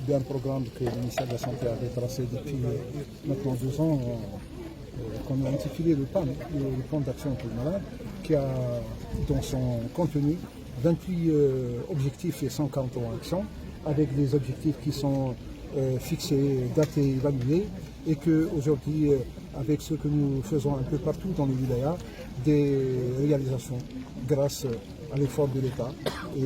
d'un programme que le ministère de la Santé avait tracé depuis maintenant 2 ans, qu'on a intitulé le PAN, le plan d'action pour le malade, qui a dans son contenu 28 objectifs et 143 actions, avec des objectifs qui sont fixés, datés, évalués, et qu'aujourd'hui, avec ce que nous faisons un peu partout dans les wilayas, des réalisations grâce à l'effort de l'État. Et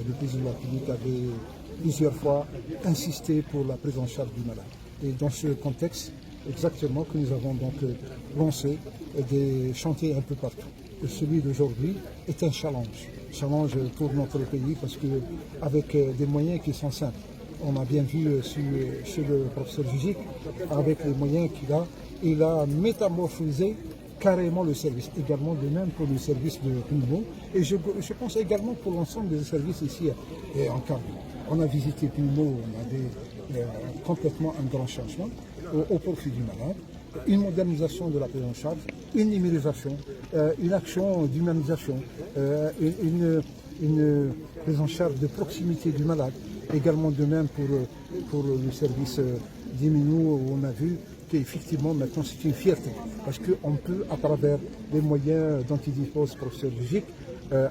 le président de la République avait plusieurs fois insisté pour la prise en charge du malade. Et dans ce contexte, exactement, que nous avons donc lancé des chantiers un peu partout. Et celui d'aujourd'hui est un challenge pour notre pays, parce qu'avec des moyens qui sont simples, on a bien vu chez le professeur Gigic, avec les moyens qu'il a, il a métamorphosé carrément le service, également de même pour le service de pneumo, et je pense également pour l'ensemble des services ici en Cardio. On a visité pneumo, on avait complètement un grand changement au profit du malade, une modernisation de la prise en charge, une numérisation, une action d'humanisation, une prise en charge de proximité du malade, également de même pour le service d'immuno, où on a vu qu'effectivement maintenant c'est une fierté, parce qu'on peut à travers les moyens dont il dispose professeur Gigic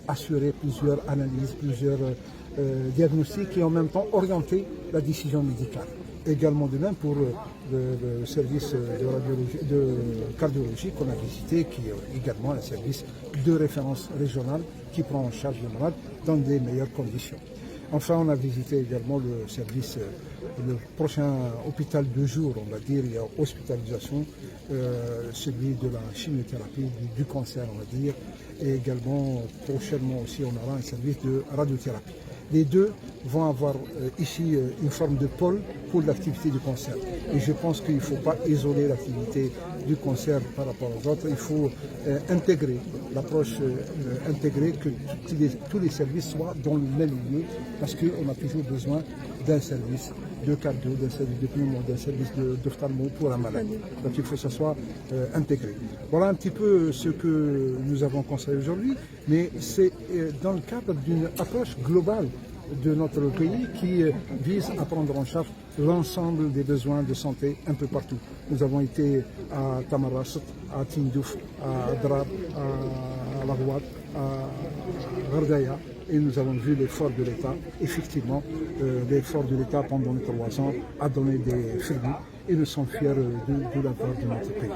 assurer plusieurs analyses, plusieurs diagnostics et en même temps orienter la décision médicale. Également de même pour le service de cardiologie qu'on a visité, qui est également un service de référence régionale qui prend en charge les malades dans des meilleures conditions. Enfin, on a visité également le service, le prochain hôpital de jour, on va dire, il y a hospitalisation, celui de la chimiothérapie, du cancer, on va dire, et également prochainement aussi on aura un service de radiothérapie. Les deux vont avoir ici une forme de pôle pour l'activité du cancer. Et je pense qu'il ne faut pas isoler l'activité du cancer par rapport aux autres. Il faut intégrer l'approche, intégrer que tous les services soient dans le même lieu, parce qu'on a toujours besoin d'un service de cardio, d'un service de pneumo, d'un service d'ophtalmo pour un malade. Donc il faut que ça soit intégré. Voilà un petit peu ce que nous avons conseillé aujourd'hui, mais c'est dans le cadre d'une approche globale de notre pays qui vise à prendre en charge l'ensemble des besoins de santé un peu partout. Nous avons été à Tamarasset, à Tindouf, à Drab, à Larouad, à Gardaya, et nous avons vu l'effort de l'État. Effectivement, l'effort de l'État pendant les 3 ans a donné des fruits et nous sommes fiers de l'avoir de notre pays.